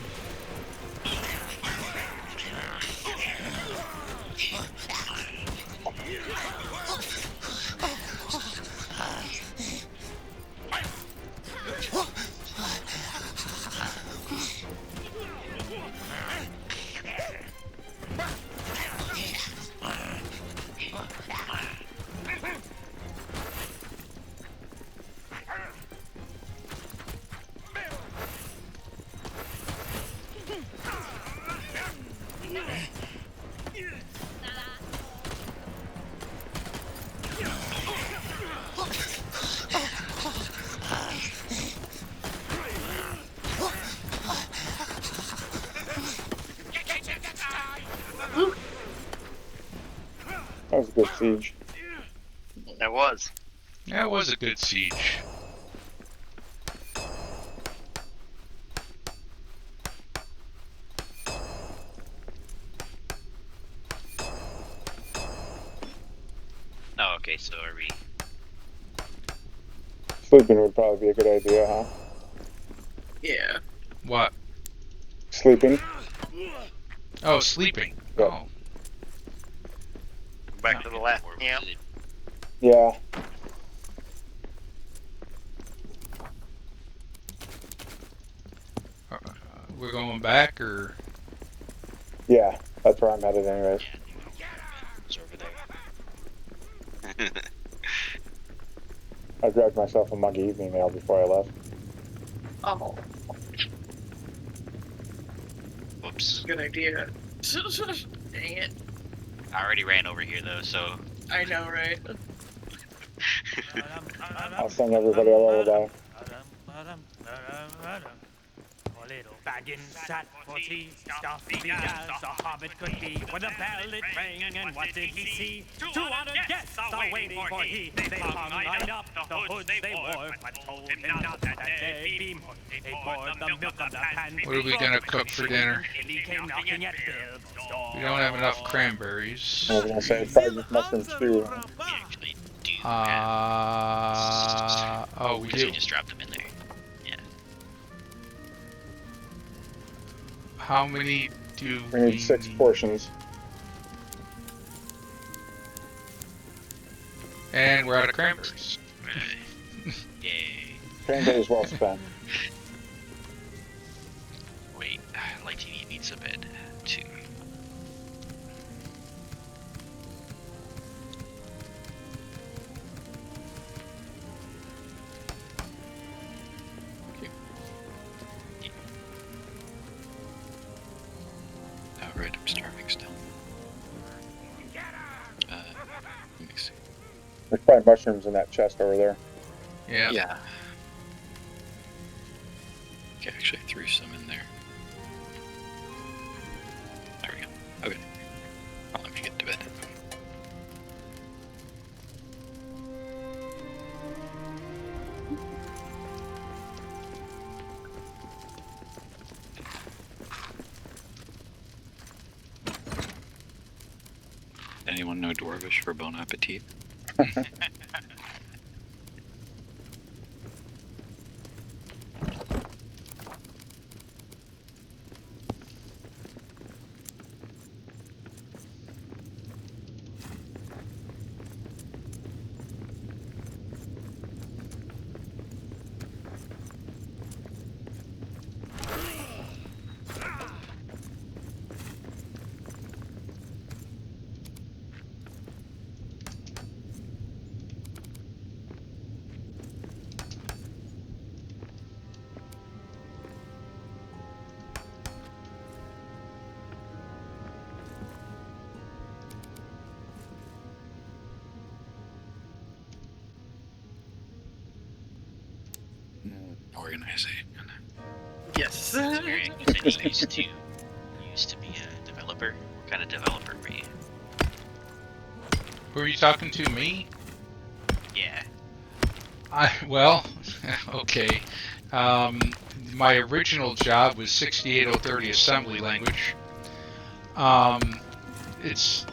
That was a good siege. That was. That was a good siege. Oh, okay, so are we... Sleeping would probably be a good idea, huh? Yeah. What? Sleeping. Oh, sleeping. Yep. Oh. Back to the last camp. Yeah. We're going back, or Yeah, that's where I'm headed anyways. It's over there. I grabbed myself a muggy evening ale before I left. Oh, Whoops. good idea. Dang it. I already ran over here though, so. I know, right? I'll sing everybody a lullaby. Little Baggins sat for tea, stuffy as a hobbit could be. When the bell it rang, and what did he see? 200 guests are waiting for he. They hung right up the hoods they wore, but told him not that they be more. They poured the milk of the pan. What are we gonna cook for dinner? And he came knocking at Bill's door. We don't have enough cranberries. I was gonna say probably just mushroom stew. We actually do have. Oh, we do. We just dropped them in there. How many do We need 6 portions. And we're out of cranberries. Yay. Cranberries well spent. Wait, Lightini needs a bed too. Alright, I'm starving still. Let me see. There's probably mushrooms in that chest over there. Yeah. Yeah. Okay, actually I threw some in there. There we go. Okay. I'll let me get to bed. Anyone know Dwarvish for bon appetit? Organization. Yes. So you said you used to be a developer. What kind of developer were you? Who are you talking to? Me? Yeah. Well, okay. My original job was 68030 assembly language. It's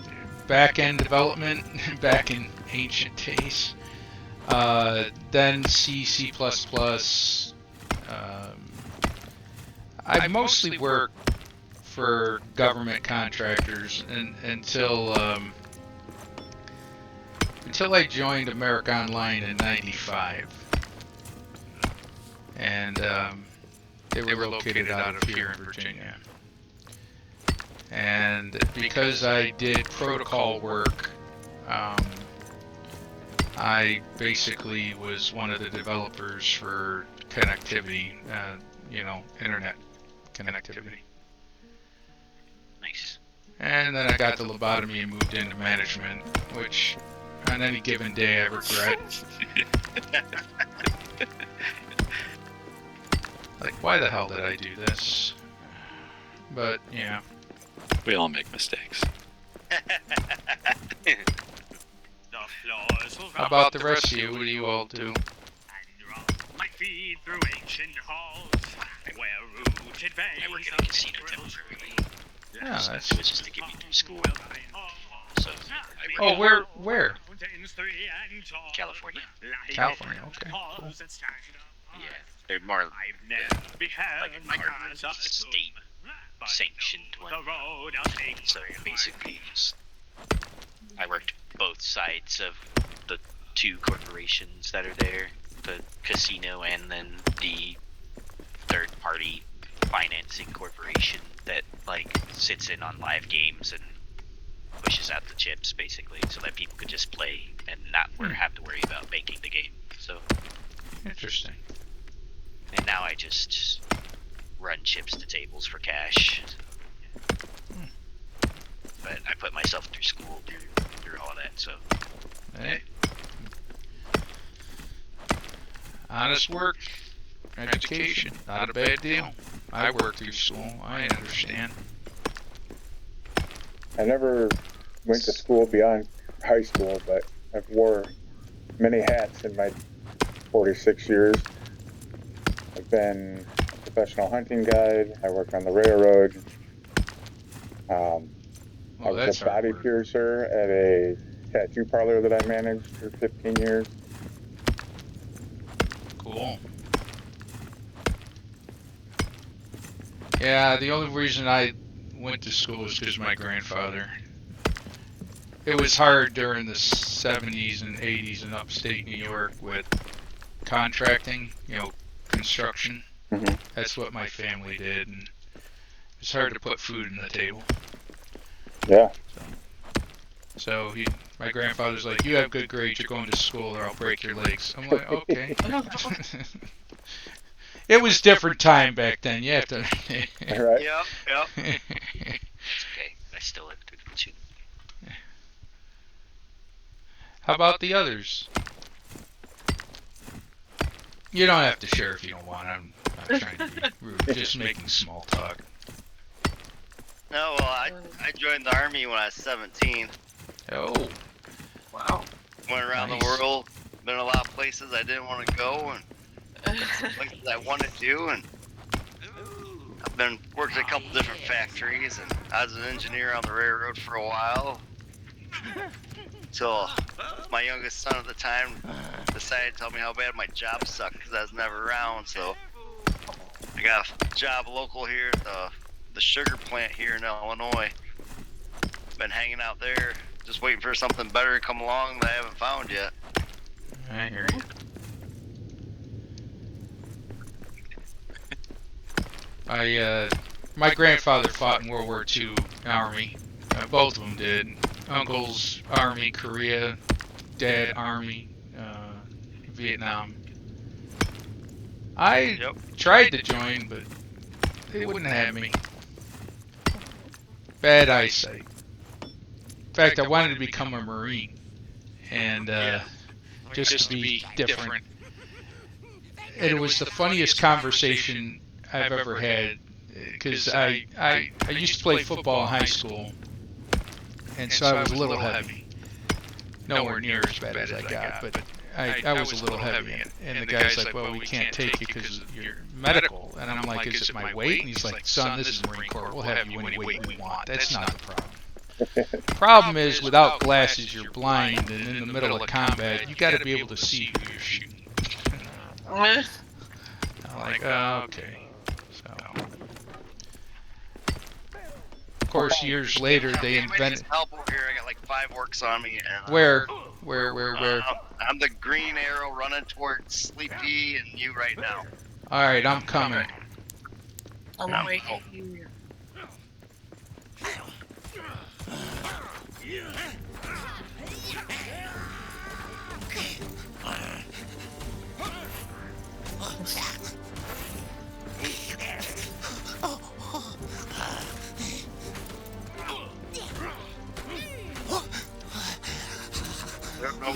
back-end development back in ancient days. Then C, C++. I mostly worked for government contractors until I joined Mereak Online in '95, and they were located out of here in Virginia. And because I did protocol work, I basically was one of the developers for connectivity, internet connectivity. Nice. And then I got the lobotomy and moved into management, which on any given day I regret. Like, why the hell did I do this? But, yeah. We all make mistakes. How about the rest of you? What do you all do? My feet through ancient halls, where rooted I work at a casino temporarily. Yeah, So that's... it was just to get me through school. So I Oh, work where? California. California, okay, cool. Yeah, they're more like our state sanctioned one. So basically, I worked both sides of the two corporations that are there, the casino and then the third party financing corporation that like sits in on live games and pushes out the chips basically, so that people could just play and not have to worry about making the game. So Interesting. and now I just run chips to tables for cash. But I put myself through school through all that, so. Hey. Honest work, education, not a bad deal. I worked through school, I understand. I never went to school beyond high school, but I've wore many hats in my 46 years. I've been a professional hunting guide. I worked on the railroad. I was a body piercer at a tattoo parlor that I managed for 15 years. Cool. Yeah, the only reason I went to school was because of my grandfather. It was hard during the 70s and 80s in upstate New York with contracting, construction. Mm-hmm. That's what my family did, and it's hard to put food on the table. Yeah. So my grandfather's like, you have good grades, you're going to school or I'll break your legs. I'm like, okay. It was different time back then. You have to. Right. Yep. It's okay. I still live through the two. How about the others? You don't have to share if you don't want. I'm not trying to be rude. Just making small talk. No, well, I joined the army when I was 17. Oh. Wow. Went around the world, been a lot of places I didn't want to go, and some places I wanted to, and I've worked at a couple different factories, and I was an engineer on the railroad for a while. Till my youngest son at the time decided to tell me how bad my job sucked because I was never around, so I got a job local here at the sugar plant here in Illinois. Been hanging out there, just waiting for something better to come along that I haven't found yet. I hear you. My grandfather fought in World War II Army. Both of them did. Uncle's Army, Korea. Dad, Army, Vietnam. I tried to join, but they wouldn't have me. Bad eyesight. In fact, I wanted to become a Marine, and just to be different. And it was the funniest conversation I've ever had, because I used to play football in high school, and so I was a little heavy. Nowhere near as bad as I got, but I was a little heavy. And the guy's like, well, we can't take you because you're medical. And I'm like, is it my weight? And he's like, son, this is Marine Corps. We'll have you any weight we want. That's not the problem. The problem is, without glasses, you're blind, and in the middle of combat, you got to be able to see who you're shooting. I'm like, okay. So, of course, years later, they invented. Help over here. I got like 5 orcs on me. And, Where? I'm the green arrow running towards Sleepy and you right now. All right, I'm coming. I'm waiting here.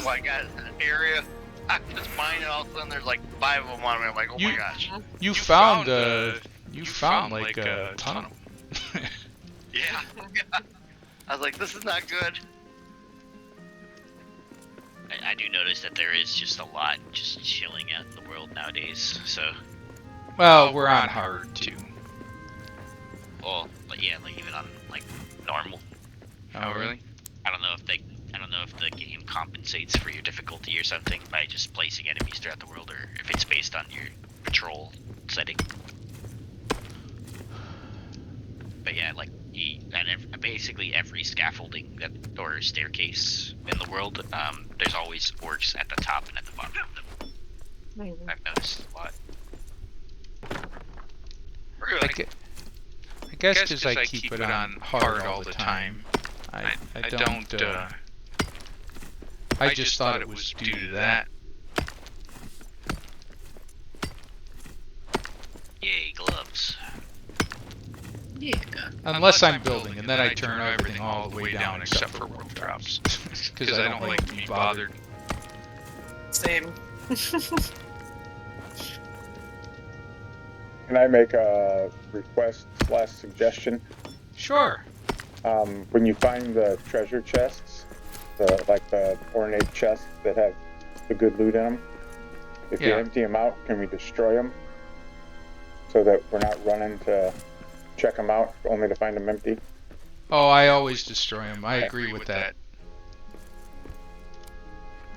I got an area. I just mine, and all of a sudden there's like 5 of them on me. I'm like, oh my gosh. You found like a ton of them. Yeah. I was like, this is not good. I do notice that there is just a lot just chilling out in the world nowadays. So. Well, we're on hard too. Well, like, yeah, like even on like normal. Oh really? I don't know if the game compensates for your difficulty or something by just placing enemies throughout the world, or if it's based on your patrol setting. But yeah, like basically every scaffolding or staircase in the world, there's always orcs at the top and at the bottom of them. I've noticed a lot. Really? I guess because I keep it on hard all the time. I don't. I just thought it was due to that. Yay, gloves. Yeah. Unless I'm building, and then I turn everything all the way down except for world drops. Because I don't like to be bothered. Same. Can I make a request / suggestion? Sure. When you find the treasure chests, the ornate chests that have the good loot in them, if you empty them out, can we destroy them? So that we're not running to check them out only to find them empty. Oh, I always destroy them. I agree with that.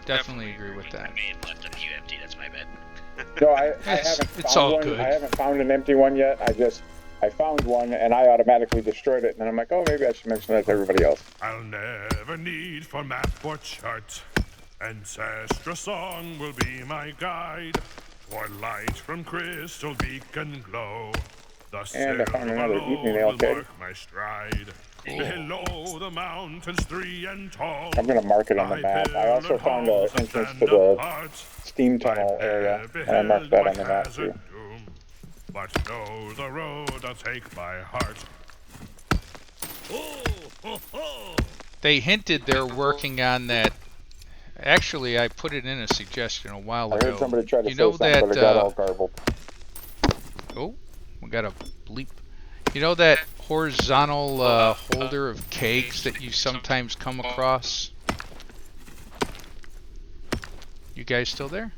Definitely agree with that. I may have left a few empty, that's my bad. No, I haven't it's found all one. good. I haven't found an empty one yet. I found one and I automatically destroyed it, and then I'm like, oh, maybe I should mention that to everybody else. I'll never need for map or chart. Ancestral song will be my guide. For light from crystal beacon glow. The And I found another silver evening road ale will keg. mark my stride. Below the mountains 3 and tall. I'm gonna mark it on the map. I also found an entrance to the steam tunnel area, and I marked that on the map too. But know the road I'll take by heart. They hinted they're working on that. Actually, I put it in a suggestion a while ago. I heard somebody try to you say know something, that, but it got all garbled. Oh, we got a bleep. You know that horizontal holder of kegs that you sometimes come across? You guys still there?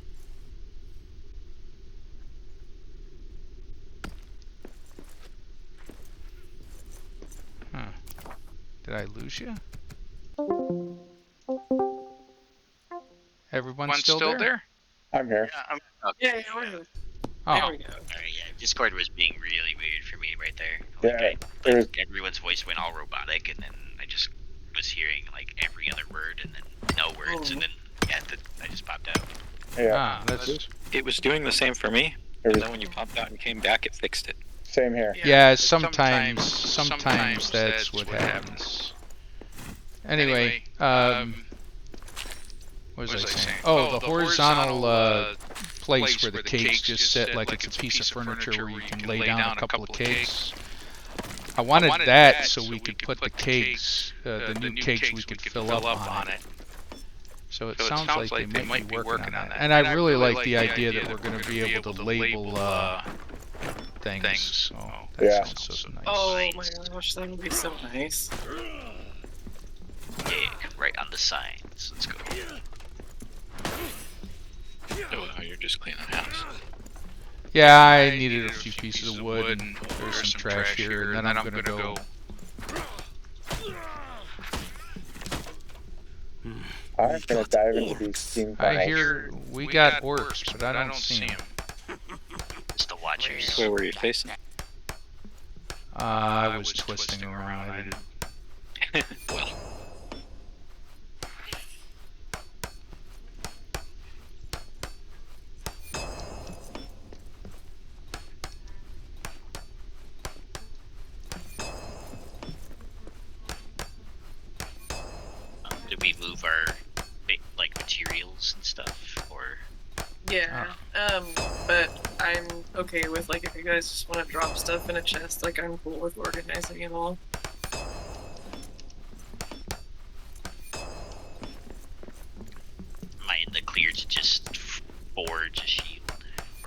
Huh. Did I lose you? Everyone's still there? I'm here. Yeah, I'm Yeah, we're here. Oh. There we go. Alright, yeah, Discord was being really weird for me right there. Yeah, Everyone's voice went all robotic, and then I just was hearing like every other word, and then no words, and then I just popped out. Yeah. That's It was doing the same for me, and then when you popped out and came back, it fixed it. Same here. yeah. Sometimes that's what happens. Anyway, what was I saying? Oh, the horizontal place where the kegs just sit, like it's a piece of furniture where you can lay down a couple of kegs. I wanted that so we could put the kegs, the new kegs we could fill up on it. So it sounds like they might be working on that. And I really like the idea that we're going to be able to label things. So that sounds so nice. Oh my gosh, that would be so nice. Yeah, right on the signs. Let's go. Oh, you're just cleaning the house. Yeah, I needed a few pieces of wood, and there's some trash here, and then I'm gonna go. I'm gonna dive into these steam tunnels. I hear we got orcs, but I don't see them. It's the Watchers. Where were you facing? I was twisting around. I didn't. Well. Did we move our like materials and stuff, or? Yeah, but I'm okay with, like, if you guys just want to drop stuff in a chest, like, I'm cool with organizing it all. Am I in the clear to just forge a shield?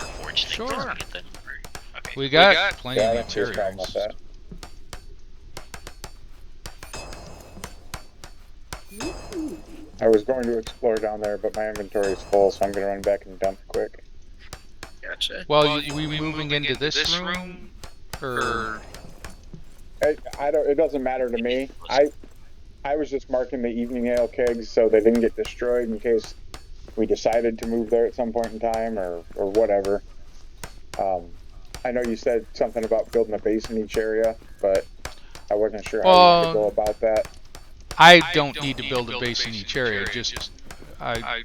Or forge things Sure. and get them? Or, okay. We got plenty Yeah, I of don't see a problem materials. with that. I was going to explore down there, but my inventory is full, so I'm gonna run back and dump quick. Gotcha. Well, we moving into this room, or It doesn't matter to me. I was just marking the evening ale kegs so they didn't get destroyed in case we decided to move there at some point in time or whatever. I know you said something about building a base in each area, but I wasn't sure how you could go about that. I don't need to build a base in each area. Just I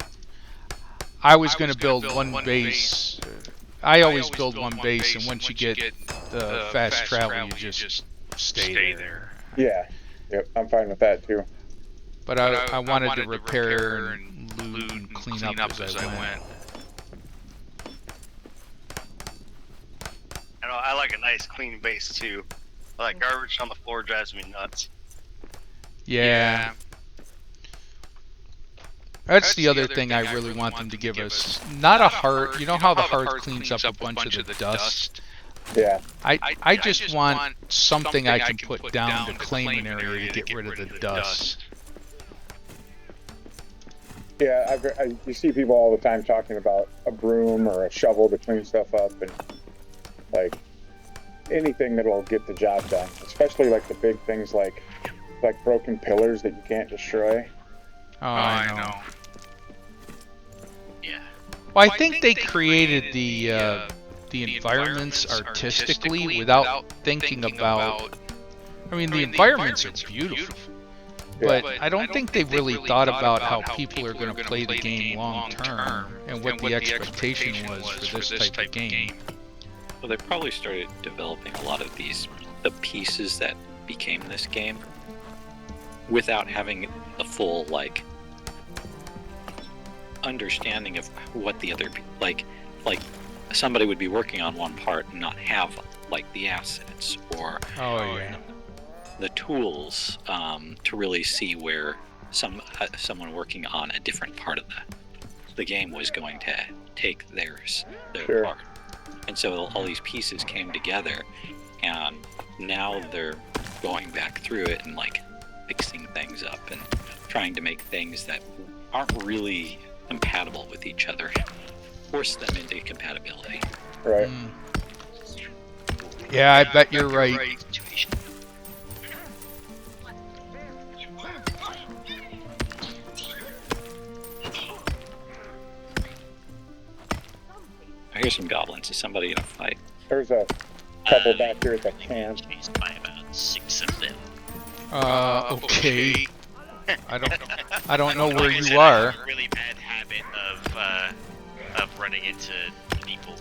was going to build one base. I always build one base, and once you get the fast travel, you just stay there. Yeah. Yep. I'm fine with that too. But I wanted to repair and loot and clean up as I went. I know I like a nice clean base too. I like garbage on the floor drives me nuts. Yeah. That's the other thing I really want them to give us. Not a heart. You know how the heart cleans up a bunch of the dust? Yeah. I just want something I can put down to claim an area to get rid of the dust. Yeah, you see people all the time talking about a broom or a shovel to clean stuff up, and like anything that'll get the job done. Especially like the big things like broken pillars that you can't destroy. Oh, I know. Yeah. Well, I think they created the environments artistically without thinking about. I mean, the environments are beautiful, but I don't think they really thought about how people are going to play the game long term and what the expectation was for this type of game. Well, they probably started developing a lot of the pieces that became this game without having the full understanding of what the other like somebody would be working on one part and not have the assets or the tools to really see where someone working on a different part of the game was going to take their part. And so all these pieces came together, and now they're going back through it and fixing things up and trying to make things that aren't really compatible with each other, force them into compatibility. Right. Yeah, I bet you're right. I hear some goblins. Is somebody in a fight? There's a couple back here at the camp. Chased by about 6 of them. Okay. I don't know where you I are. have a really bad habit of running into people.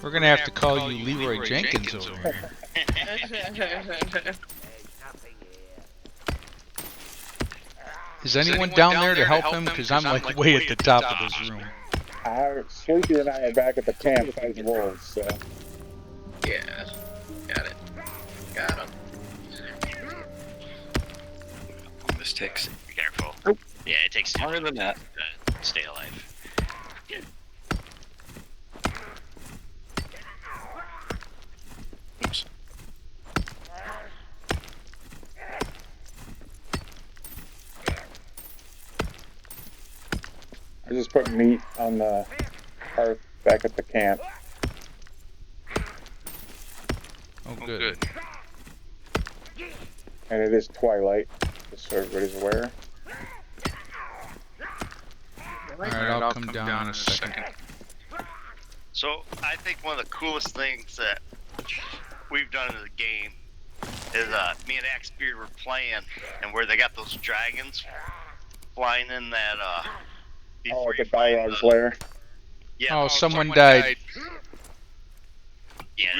We're gonna have to call you Leroy Jenkins over here. Is anyone down there to help him? Because I'm way at the top of this room. Sleepy and I are back at the camp fighting wolves, so. Yeah. Got it. Got him. This takes. Be careful. Oh. Yeah, it takes longer than that to stay alive. Yeah. Oops. I just put meat on the hearth back at the camp. Oh, good. And it is twilight, just so everybody's aware. Alright, I'll come down in a second. So I think one of the coolest things that we've done in the game is me and Axebeard were playing, and where they got those dragons flying in that before the you find Balrog's lair. Yeah. Oh, someone died. Yeah.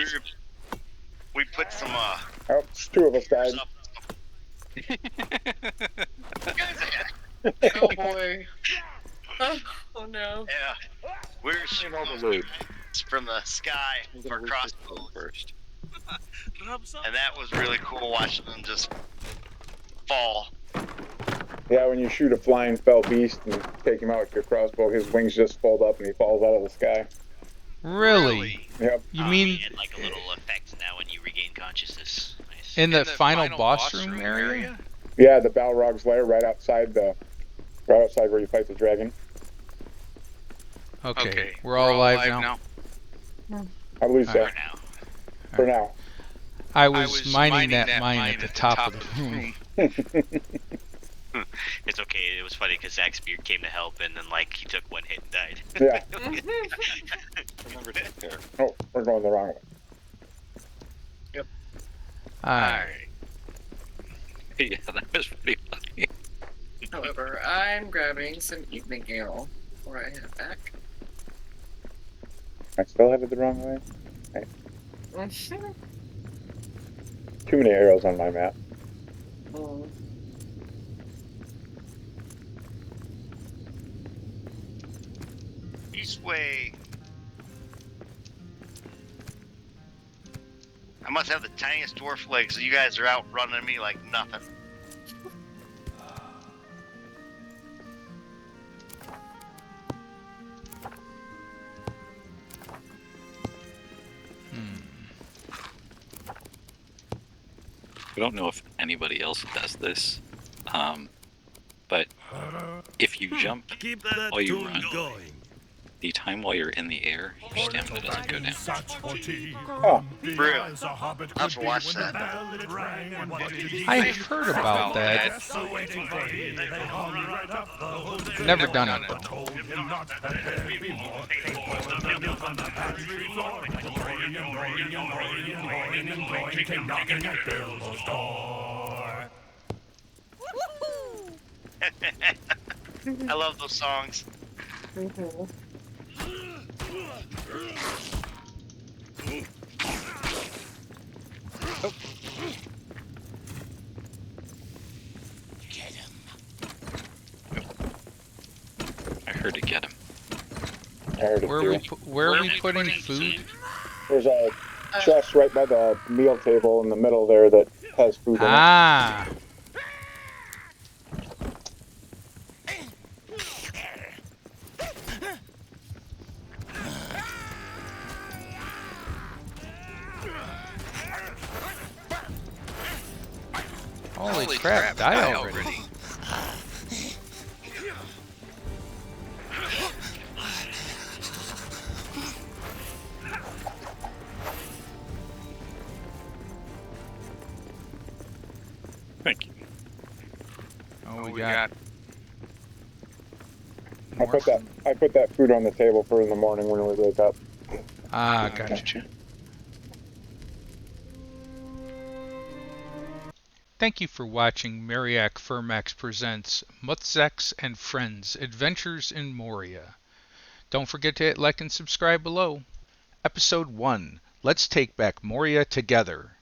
We put some Oh, 2 of us died. Oh boy. Oh no. Yeah. We're shooting all the loot from the sky for crossbows first. And that was really cool watching them just fall. Yeah, when you shoot a flying fell beast and take him out with your crossbow, his wings just fold up and he falls out of the sky. Really? Yep. You mean and a little effect now when you regain consciousness. Nice. in the final boss room area? Yeah, the Balrog's lair right outside where you fight the dragon. Okay. We're all alive now? I believe so. For now. For now. I was mining that mine at the top of the room. It's okay. It was funny because Axebeard came to help, and then he took 1 hit and died. Yeah. Remember to prepare. Oh, we're going the wrong way. Yep. Alright. Yeah, that was pretty funny. However, I'm grabbing some evening ale before I head back. I still have it the wrong way. Too many arrows on my map. East way. I must have the tiniest dwarf legs, so you guys are out running me like nothing. I don't know if anybody else does this, but if you jump while you run, the time while you're in the air, your stamina doesn't go down. Oh, Real. I'll have to watch that. I've heard about that. Never done it though. I love those songs. I heard to get him. I heard it Where are we putting food? There's a chest right by the meal table in the middle there that has food in it. Ah. Holy crap, die already. Thank you. Oh, we got I put that food on the table for in the morning when we wake up. Ah, gotcha. Thank you for watching Mereak Firmaxe presents Muthzaks and Friends Adventures in Moria. Don't forget to hit like and subscribe below. Episode 1. Let's take back Moria together.